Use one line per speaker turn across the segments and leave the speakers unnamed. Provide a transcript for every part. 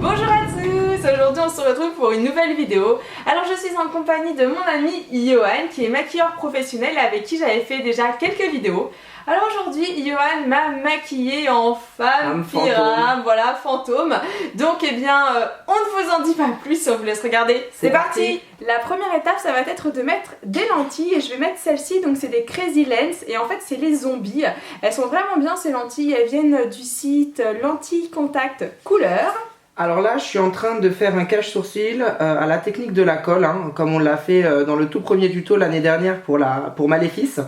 Bonjour à tous, aujourd'hui on se retrouve pour une nouvelle vidéo. Alors je suis en compagnie de mon ami Johan qui est maquilleur professionnel avec qui j'avais fait déjà quelques vidéos. Alors aujourd'hui Johan m'a maquillée en femme pyramide, voilà, fantôme. Donc eh bien on ne vous en dit pas plus, on vous laisse regarder. C'est parti. La première étape ça va être de mettre des lentilles et je vais mettre celle-ci, donc c'est des Crazy Lens et en fait c'est les zombies. Elles sont vraiment bien ces lentilles, elles viennent du site Lentilles Contact Couleur.
Alors là, je suis en train de faire un cache-sourcil à la technique de la colle, hein, comme on l'a fait dans le tout premier tuto l'année dernière pour Maléfice.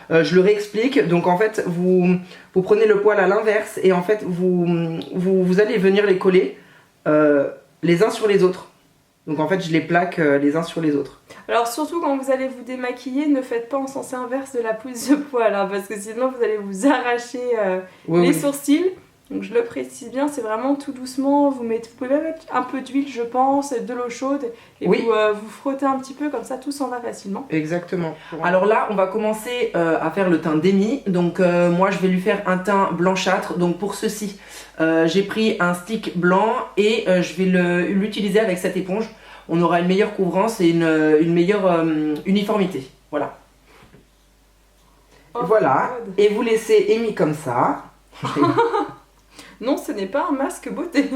Je le réexplique. Donc en fait, vous prenez le poil à l'inverse et en fait, vous allez venir les coller les uns sur les autres. Donc en fait, je les plaque les uns sur les autres.
Alors surtout quand vous allez vous démaquiller, ne faites pas en sens inverse de la pose de poil, hein, parce que sinon vous allez vous arracher les sourcils. Donc je le précise bien, c'est vraiment tout doucement, vous pouvez même mettre un peu d'huile je pense, de l'eau chaude et vous frottez un petit peu comme ça tout s'en va facilement.
Exactement. Alors là on va commencer à faire le teint d'Amy, donc moi je vais lui faire un teint blanchâtre, donc pour ceci j'ai pris un stick blanc et je vais l'utiliser avec cette éponge, on aura une meilleure couvrance et une meilleure uniformité, voilà.
Oh,
voilà, et vous laissez Amy comme ça.
Non, ce n'est pas un masque beauté.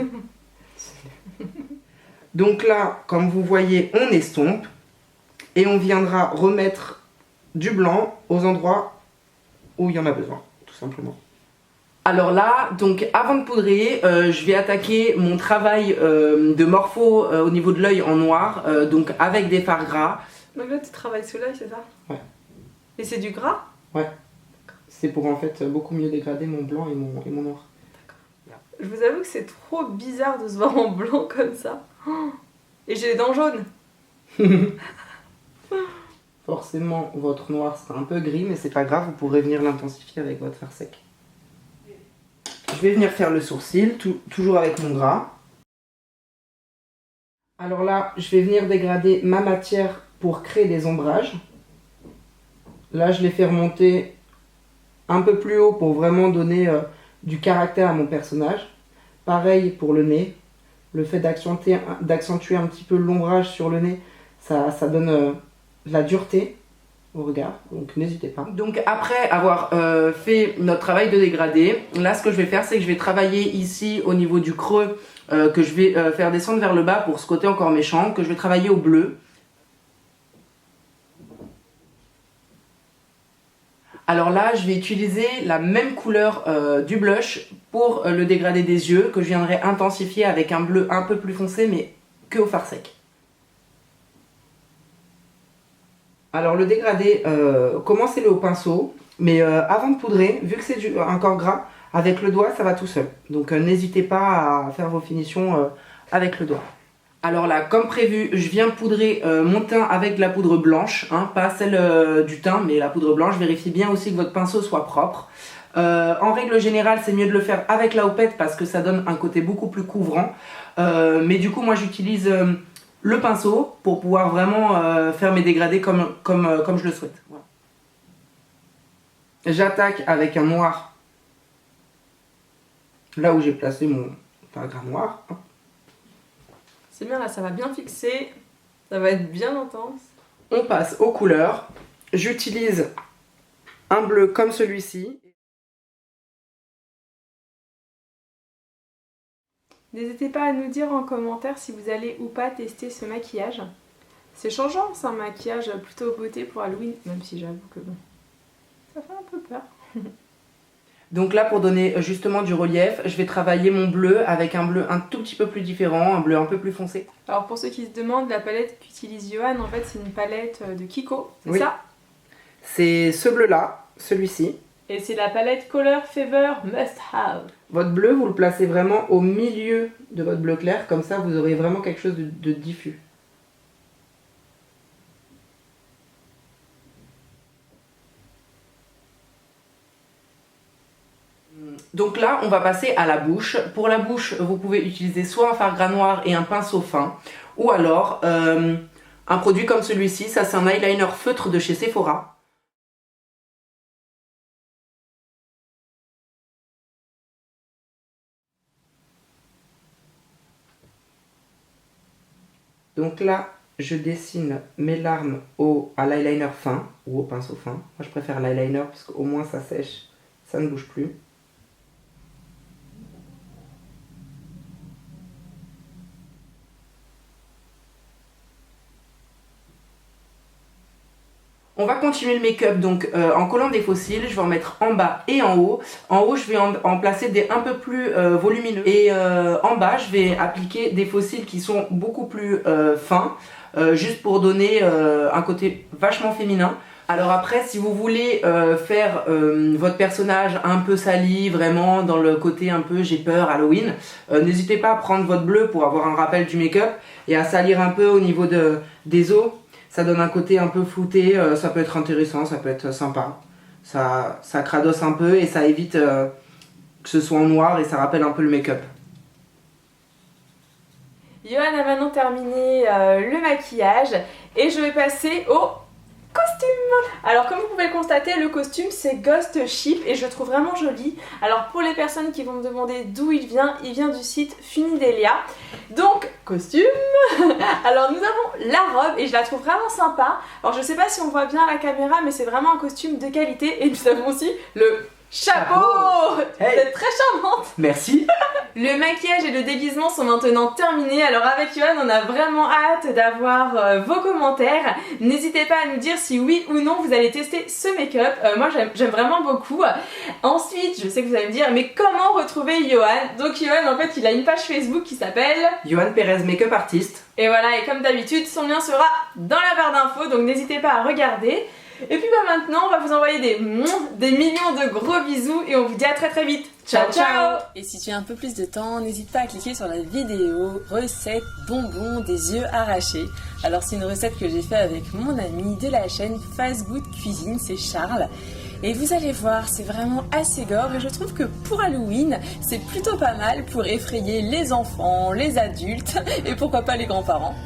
Donc là, comme vous voyez, on estompe et on viendra remettre du blanc aux endroits où il y en a besoin, tout simplement. Alors là, donc avant de poudrer, je vais attaquer mon travail de morpho au niveau de l'œil en noir, donc avec des fards gras.
Donc là, tu travailles sous l'œil, c'est ça?
Ouais.
Et c'est du gras?
Ouais. C'est pour en fait beaucoup mieux dégrader mon blanc et mon noir.
Je vous avoue que c'est trop bizarre de se voir en blanc comme ça. Et j'ai les dents jaunes.
Forcément, votre noir sera un peu gris, mais c'est pas grave, vous pourrez venir l'intensifier avec votre fard sec. Je vais venir faire le sourcil, toujours avec mon gras. Alors là, je vais venir dégrader ma matière pour créer des ombrages. Là, je les fais remonter un peu plus haut pour vraiment donner du caractère à mon personnage. Pareil pour le nez. Le fait d'accentuer un petit peu l'ombrage sur le nez, ça donne de la dureté au regard, donc n'hésitez pas. Donc après avoir fait notre travail de dégradé, là ce que je vais faire c'est que je vais travailler ici au niveau du creux que je vais faire descendre vers le bas pour ce côté encore méchant, que je vais travailler au bleu. Alors là, je vais utiliser la même couleur du blush pour le dégradé des yeux, que je viendrai intensifier avec un bleu un peu plus foncé, mais que au fard sec. Alors le dégradé, commencez-le au pinceau, mais avant de poudrer, vu que c'est un corps gras, avec le doigt, ça va tout seul. Donc n'hésitez pas à faire vos finitions avec le doigt. Alors là, comme prévu, je viens poudrer mon teint avec de la poudre blanche, hein, pas celle du teint, mais la poudre blanche. Vérifiez bien aussi que votre pinceau soit propre. En règle générale, c'est mieux de le faire avec la houppette parce que ça donne un côté beaucoup plus couvrant. Mais du coup, moi j'utilise le pinceau pour pouvoir vraiment faire mes dégradés comme je le souhaite. Voilà. J'attaque avec un noir, là où j'ai placé mon fard gras noir.
C'est bien là, ça va bien fixer, ça va être bien intense.
On passe aux couleurs. J'utilise un bleu comme celui-ci.
N'hésitez pas à nous dire en commentaire si vous allez ou pas tester ce maquillage. C'est changeant, c'est un maquillage plutôt beauté pour Halloween, même si j'avoue que bon, ça fait un peu peur.
Donc là, pour donner justement du relief, je vais travailler mon bleu avec un bleu un tout petit peu plus différent, un bleu un peu plus foncé.
Alors pour ceux qui se demandent, la palette qu'utilise Johan, en fait c'est une palette de Kiko, c'est
oui.
ça?
C'est ce bleu-là, celui-ci.
Et c'est la palette Color Fever Must Have.
Votre bleu, vous le placez vraiment au milieu de votre bleu clair, comme ça vous aurez vraiment quelque chose de diffus. Donc là, on va passer à la bouche. Pour la bouche, vous pouvez utiliser soit un fard gras noir et un pinceau fin, ou alors Un produit comme celui-ci, ça c'est un eyeliner feutre de chez Sephora. Donc là, je dessine mes larmes à l'eyeliner fin ou au pinceau fin. Moi je préfère l'eyeliner parce qu'au moins ça sèche, ça ne bouge plus. On va continuer le make-up donc en collant des faux cils, je vais en mettre en bas et en haut. En haut, je vais en placer des un peu plus volumineux. Et en bas, je vais appliquer des faux cils qui sont beaucoup plus fins, juste pour donner un côté vachement féminin. Alors après, si vous voulez faire votre personnage un peu sali, vraiment dans le côté un peu j'ai peur Halloween, n'hésitez pas à prendre votre bleu pour avoir un rappel du make-up et à salir un peu au niveau des os. Ça donne un côté un peu flouté, ça peut être intéressant, ça peut être sympa. Ça cradosse un peu et ça évite que ce soit en noir et ça rappelle un peu le make-up.
Johan a maintenant terminé le maquillage et je vais passer au costume. Alors comme vous pouvez le constater, le costume c'est Ghost Ship et je le trouve vraiment joli. Alors pour les personnes qui vont me demander d'où il vient du site Funidelia. Donc costume. Alors nous avons la robe et je la trouve vraiment sympa. Alors je sais pas si on voit bien à la caméra mais c'est vraiment un costume de qualité et nous avons aussi le chapeau.
Hey.
Vous êtes très charmante.
Merci.
Le maquillage et le déguisement sont maintenant terminés, alors avec Johan on a vraiment hâte d'avoir vos commentaires. N'hésitez pas à nous dire si oui ou non vous allez tester ce make-up, moi j'aime vraiment beaucoup. Ensuite, je sais que vous allez me dire mais comment retrouver Johan? Donc Johan en fait il a une page Facebook qui s'appelle
Johan Perez Make-up Artist.
Et voilà, et comme d'habitude son lien sera dans la barre d'infos, donc n'hésitez pas à regarder. Et puis maintenant on va vous envoyer des millions de gros bisous et on vous dit à très vite. Ciao ciao.
Et si tu as un peu plus de temps, n'hésite pas à cliquer sur la vidéo recette bonbons des yeux arrachés. Alors c'est une recette que j'ai fait avec mon ami de la chaîne Fast Good Cuisine, c'est Charles. Et vous allez voir, c'est vraiment assez gore et je trouve que pour Halloween, c'est plutôt pas mal pour effrayer les enfants, les adultes et pourquoi pas les grands-parents.